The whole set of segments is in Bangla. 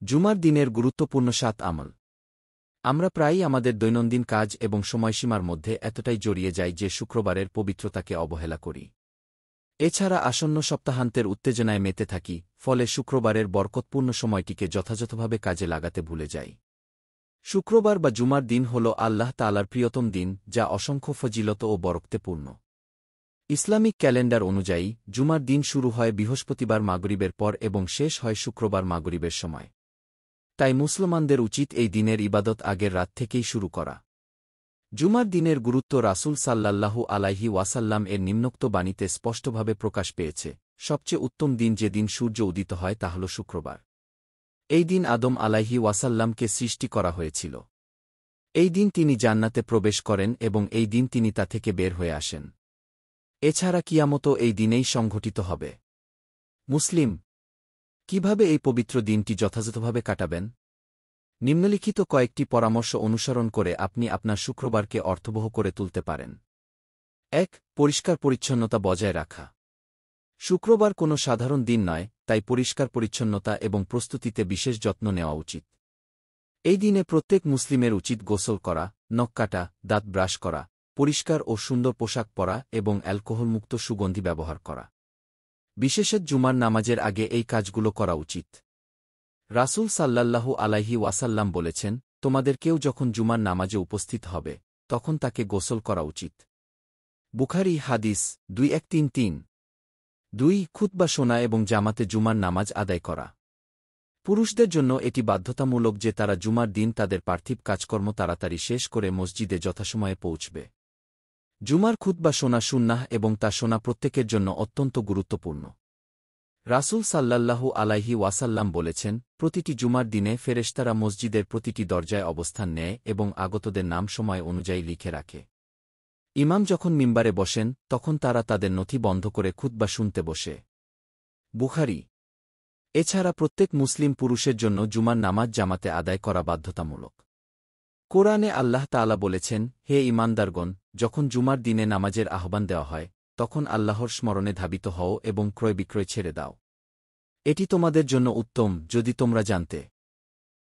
জুমার দিনের গুরুত্বপূর্ণ ৭ আমল। আমরা প্রায়ই আমাদের দৈনন্দিন কাজ এবং সময়সীমার মধ্যে এতটাই জড়িয়ে যাই যে শুক্রবারের পবিত্রতাকে অবহেলা করি। এছাড়া আসন্ন সপ্তাহান্তের উত্তেজনায় মেতে থাকি, ফলে শুক্রবারের বরকতপূর্ণ সময়টিকে যথাযথভাবে কাজে লাগাতে ভুলে যাই। শুক্রবার বা জুমার দিন হল আল্লাহ তাআলার প্রিয়তম দিন, যা অসংখ্য ফজিলত ও বরকতেপূর্ণ। ইসলামিক ক্যালেন্ডার অনুযায়ী জুমার দিন শুরু হয় বৃহস্পতিবার মাগরিবের পর এবং শেষ হয় শুক্রবার মাগরিবের সময়। তাই মুসলমানদের উচিত এই দিনের ইবাদত আগের রাত থেকেই শুরু করা। জুমার দিনের গুরুত্ব রাসূল সাল্লাল্লাহু আলাইহি ওয়াসাল্লাম এর নিম্নোক্ত বাণীতে স্পষ্টভাবে প্রকাশ পেয়েছে। সবচেয়ে উত্তম দিন যে দিন সূর্য উদিত হয় তা হল শুক্রবার। এই দিন আদম আলাইহি ওয়াসাল্লামকে সৃষ্টি করা হয়েছিল। এই দিন তিনি জান্নাতে প্রবেশ করেন এবং এই দিন তিনি তা থেকে বের হয়ে আসেন। এছাড়া কিয়ামতও এই দিনেই সংঘটিত হবে। মুসলিম কিভাবে এই পবিত্র দিনটি যথাযথভাবে কাটাবেন? নিম্নলিখিত কয়েকটি পরামর্শ অনুসরণ করে আপনি আপনার শুক্রবারকে অর্থবহ করে তুলতে পারেন। ১. পরিষ্কার পরিচ্ছন্নতা বজায় রাখা। শুক্রবার কোনো সাধারণ দিন নয়, তাই পরিষ্কার পরিচ্ছন্নতা এবং প্রস্তুতিতে বিশেষ যত্ন নেওয়া উচিত। এই দিনে প্রত্যেক মুসলিমের উচিত গোসল করা, নখ কাটা, দাঁত ব্রাশ করা, পরিষ্কার ও সুন্দর পোশাক পরা এবং অ্যালকোহলমুক্ত সুগন্ধি ব্যবহার করা। বিশেষত জুমার নামাজের আগে এই কাজগুলো করা উচিত। রাসূল সাল্লাল্লাহু আলাইহি ওয়াসাল্লাম বলেছেন, তোমাদের কেউ যখন জুমার নামাজে উপস্থিত হবে, তখন তাকে গোসল করা উচিত। বুখারী হাদিস 2133। ২. খুতবা শোনা এবং জামাতে জুমার নামাজ আদায় করা। পুরুষদের জন্য এটি বাধ্যতামূলক যে তারা জুমার দিন তাদের পার্থিব কাজকর্ম তাড়াতাড়ি শেষ করে মসজিদে যথাসময়ে পৌঁছবে। জুমার খুতবা শোনা সুন্নাহ এবং তা শোনা প্রত্যেকের জন্য অত্যন্ত গুরুত্বপূর্ণ। রাসূল সাল্লাল্লাহু আলাইহি ওয়াসাল্লাম বলেছেন, প্রতিটি জুমার দিনে ফেরেশতারা মসজিদের প্রতিটি দরজায় অবস্থান নেয় এবং আগতদের নাম সময় অনুযায়ী লিখে রাখে। ইমাম যখন মিম্বারে বসেন, তখন তারা তাদের নথি বন্ধ করে খুতবা শুনতে বসে। বুখারী। এছাড়া প্রত্যেক মুসলিম পুরুষের জন্য জুমার নামাজ জামাতে আদায় করা বাধ্যতামূলক। কোরআনে আল্লাহ তাআলা বলেছেন, হে ঈমানদারগণ, যখন জুমার দিনে নামাজের আহ্বান দেওয়া হয়, তখন আল্লাহর স্মরণে ধাবিত হও এবং ক্রয় বিক্রয় ছেড়ে দাও। এটি তোমাদের জন্য উত্তম যদি তোমরা জানতে।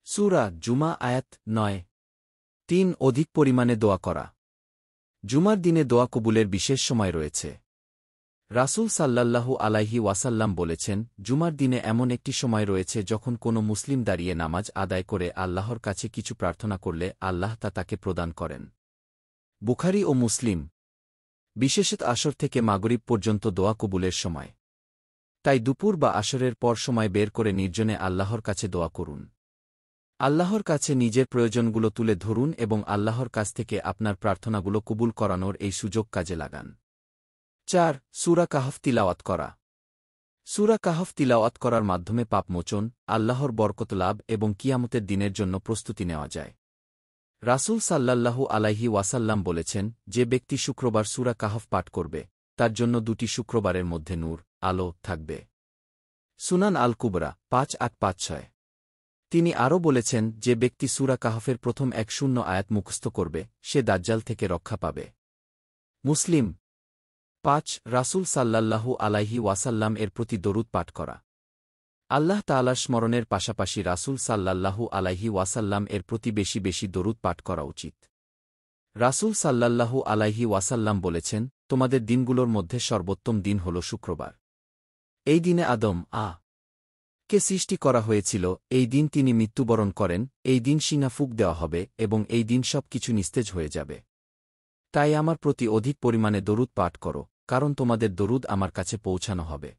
সূরা জুমা আয়াত ৯। ৩. অধিক পরিমাণে দোয়া করা। জুমার দিনে দোয়া কবুলের বিশেষ সময় রয়েছে। রাসূল সাল্লাল্লাহু আলাইহি ওয়াসাল্লাম বলেছেন, জুমার দিনে এমন একটি সময় রয়েছে যখন কোনো মুসলিম দাঁড়িয়ে নামাজ আদায় করে আল্লাহর কাছে কিছু প্রার্থনা করলে আল্লাহ তা তাকে প্রদান করেন। বুখারী ও মুসলিম। বিশেষত আসর থেকে মাগরিব পর্যন্ত দোয়া কবুলের সময়। তাই দুপুর বা আসরের পর সময় বের করে নির্জনে আল্লাহর কাছে দোয়া করুন। আল্লাহর কাছে নিজের প্রয়োজনগুলো তুলে ধরুন এবং আল্লাহর কাছ থেকে আপনার প্রার্থনাগুলো কবুল করানোর এই সুযোগ কাজে লাগান। ৪. সূরা কাহফ তিলাওয়াত করা। সূরা কাহফ তিলাওয়াত করার মাধ্যমে পাপ মোচন, আল্লাহর বরকত লাভ এবং কিয়ামতের দিনের জন্য প্রস্তুতি নেওয়া যায়। রাসূল সাল্লাল্লাহু আলাইহি ওয়াসাল্লাম বলেছেন, যে ব্যক্তি শুক্রবার সূরা কাহফ পাঠ করবে, তার জন্য ২টি শুক্রবারের মধ্যে নূর, আলো থাকবে। সুনান আল কুবরা ৫৮৫৬। তিনি আরও বলেছেন, যে ব্যক্তি সূরা কাহফের প্রথম ১০ আয়াত মুখস্থ করবে, সে দাজ্জাল থেকে রক্ষা পাবে। মুসলিম। ৫. রাসূল সাল্লাল্লাহু আলাইহি ওয়াসাল্লাম এর প্রতি দরুদ পাঠ করা। আল্লাহ তাআলার স্মরণের পাশাপাশি রাসূল সাল্লাল্লাহু আলাইহি ওয়াসাল্লাম এর প্রতি বেশি বেশি দরুদ পাঠ করা উচিত। রাসূল সাল্লাল্লাহু আলাইহি ওয়াসাল্লাম বলেছেন, তোমাদের দিনগুলোর মধ্যে সর্বোত্তম দিন হল শুক্রবার। এই দিনে আদম কে সৃষ্টি করা হয়েছিল, এই দিন তিনি মৃত্যুবরণ করেন, এই দিন শিঙা ফুঁক দেওয়া হবে এবং এই দিন সব কিছু নিস্তেজ হয়ে যাবে। তাই আমার প্রতি অধিক পরিমাণে দরুদ পাঠ করো, কারণ তোমাদের দরুদ আমার কাছে পৌঁছানো হবে।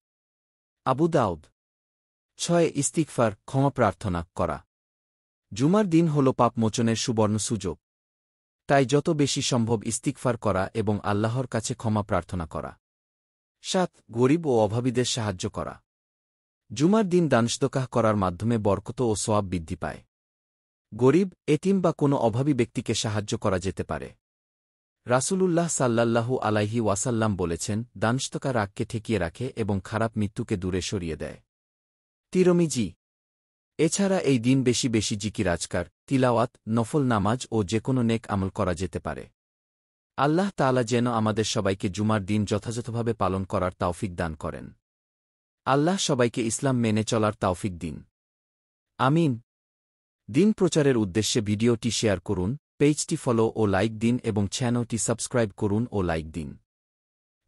আবু দাউদ। ৬. ইস্তিগফার ক্ষমা প্রার্থনা করা। জুমার দিন হল পাপ মোচনের সুবর্ণ সুযোগ। তাই যত বেশি সম্ভব ইস্তিগফার করা এবং আল্লাহর কাছে ক্ষমা প্রার্থনা করা। ৭. গরিব ও অভাবীদের সাহায্য করা। জুমার দিন দানসদকাহ করার মাধ্যমে বরকত ও সওয়াব বৃদ্ধি পায়। গরিব, এতিম বা কোনো অভাবী ব্যক্তিকে সাহায্য করা যেতে পারে। রাসূলুল্লাহ সাল্লাল্লাহু আলাইহি ওয়াসাল্লাম বলেছেন, দানসদকা রাগকে ঠেকিয়ে রাখে এবং খারাপ মৃত্যুকে দূরে সরিয়ে দেয়। তিরমিজি। এছাড়া এই দিন বেশি বেশি জিকির আজকার, তিলাওয়াত, নফল নামাজ ও যেকোনো নেক আমল করা যেতে পারে। আল্লাহ তাআলা যেন আমাদের সবাইকে জুমার দিন যথাযথভাবে পালন করার তাওফিক দান করেন। আল্লাহ সবাইকে ইসলাম মেনে চলার তাওফিক দিন। আমিন। দিন প্রচারের উদ্দেশ্যে ভিডিওটি শেয়ার করুন, পেজটি ফলো ও লাইক দিন এবং চ্যানেলটি সাবস্ক্রাইব করুন ও লাইক দিন।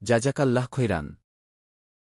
জাজাকাল্লাহ খৈরান।